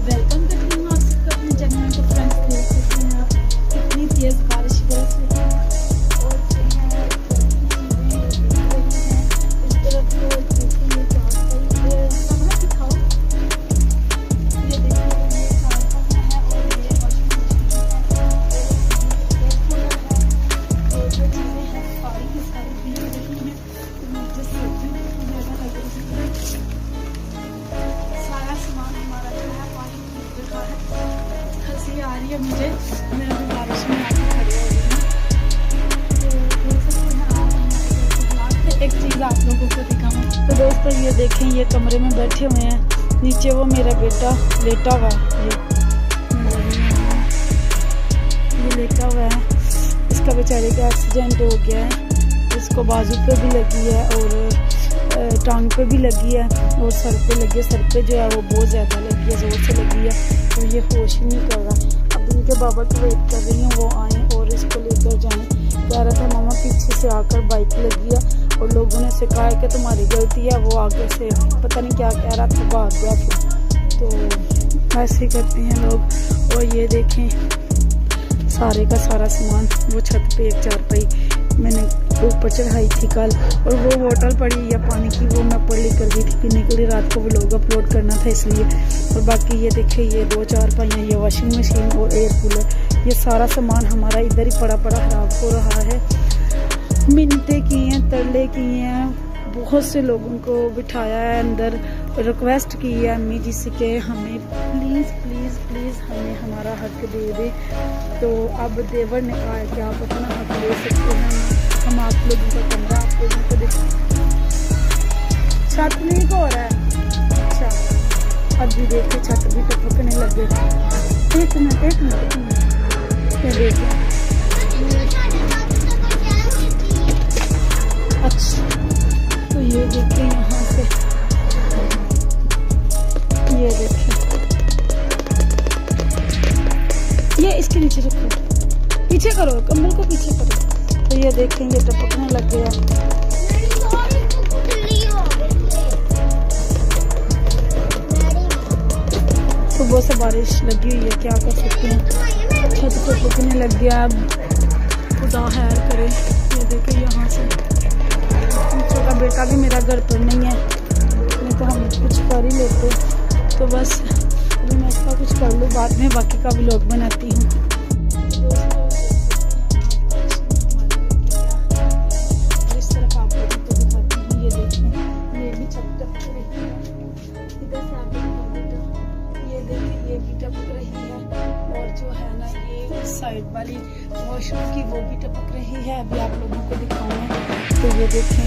Welcome करती हूँ आप सबका अपने चैनल को। फ्रेंड्स देख सकते हैं आप कितनी तेज बारिश बरस रही है और जो है इस तरफ तो देखिए कमरा दिखाओ। ये देखिए ये चारपाई है और ये वॉशिंग मशीन है और जो चीज़ें हैं सारी की सारी भीग रही हैं। तो मैं जिस सारा सामान हमारा जो है पानी में रखा है। हंसी आ रही है मुझे, मैं अभी बारिश में आके खड़ी हो गई हूँ। तो देख सकते हैं आप हमारे एक चीज़ आप लोगों को दिखाऊँ। तो दोस्तों ये देखें, ये कमरे में बैठे हुए हैं, नीचे वो मेरा बेटा लेटा हुआ है। ये लेटा हुआ है, इसका बेचारे का एक्सीडेंट हो गया है। इसको बाजू पे भी लगी है और टांग पे भी लगी है और सर पे लगी है। सर पे जो है वो बहुत ज़्यादा लगी है, ज़ोर से लगी है। तो ये होश ही नहीं कर रहा। अब इनके बाबा की वेट कर रही हूँ, वो आए और इसको लेकर जाएं। कह रहा था मामा पीछे से आकर बाइक लगी है और लोगों ने कहा है कि तुम्हारी गलती है। वो आगे से पता नहीं क्या कह रहा था, भाग गया फिर। तो ऐसे ही करते हैं लोग। और ये देखें सारे का सारा सामान वो छत पे एक चारपाई मैंने ऊपर चढ़ाई थी कल, और वो बोतल पड़ी है पानी की, वो मैं पड़ी कर गई थी पीने के लिए। रात को व्लॉग अपलोड करना था इसलिए। और बाकी ये देखिए ये दो चारपाइयाँ, ये वॉशिंग मशीन और एयर कूलर, ये सारा सामान हमारा इधर ही पड़ा पड़ा खराब हो रहा है। मिन्नतें की हैं, तरले किए हैं, बहुत से लोगों को बिठाया है अंदर, रिक्वेस्ट की है अम्मी जी से कि हमें प्लीज़ प्लीज़ प्लीज़ हमें हमारा हक दे दे। तो अब देवर ने कहा है कि आप अपना हक ले सकते हैं। हम आप लोगों का कमरा आप लोगों को देख, छत नहीं हो रहा है। अच्छा अभी देखिए छत भी टपकने लग गए। एक मिनट ये देखिए। अच्छा तो ये देखिए यहाँ से, ये देखिए ये इसके नीचे रखो, पीछे करो, कमर को पीछे करो। तो ये देखेंगे टपकने लग गया। सुबह से बारिश लगी हुई है, क्या कर सकते हैं। छत को टपकने लग गया। अब खुदा खैर करे। ये देखिए यहाँ से छोटा बेटा भी मेरा घर पर नहीं है, नहीं तो हम कुछ कर ही लेते। तो बस अभी मैं इसका कुछ कर लूँ, बाद में बाकी का व्लॉग बनाती हूँ। इस तरफ आप लोगों को दिखाती हूँ। ये देखें ये भी छत टपक रही है। इधर से आप ये देखें ये भी टपक रही है। और जो है ना ये इस साइड वाली वॉशरूम की वो भी टपक रही है। अभी आप लोगों को दिखाऊंगा। तो ये देखें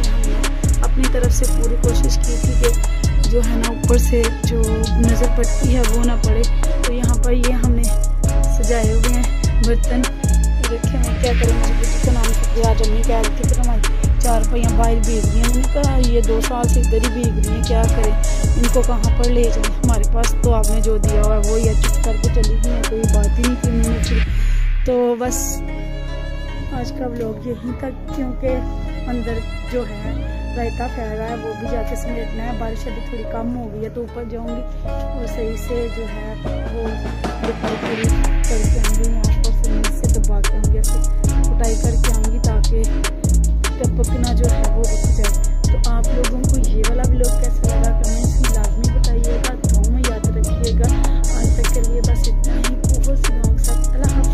हमने अपनी तरफ से पूरी कोशिश की थी कि जो है ना ऊपर से जो नज़र पड़ती है वो ना पड़े। तो यहाँ पर ये हमने सजाए हुए हैं बर्तन। देखें मैं क्या करूँ, मुझे बेटी का नाम शुक्रिया। आज अम्मी कह रही थी कि हमारी चारपाइयाँ बाहर भीग रही हैं। मैंने कहा ये 2 साल से इधर ही भीग रही हैं, क्या करें, इनको कहाँ पर ले जाएं। हमारे पास तो आपने जो दिया हुआ है वो या चुप करके चली गई है, कोई बात ही नहीं की मैंने फिर। तो बस आज का व्लॉग यहीं तक, क्योंकि अंदर जो है रायता फैल रहा है वो भी जाके समेटना है। बारिश अभी थोड़ी कम हो गई है तो ऊपर जाऊंगी और सही से जो है वो लिपाई पूरी करके आऊँगी। वहाँ पर से दबा के आऊँगी, ऐसे कुटाई करके आऊँगी ताकि टपकना जो है वो रुक जाए।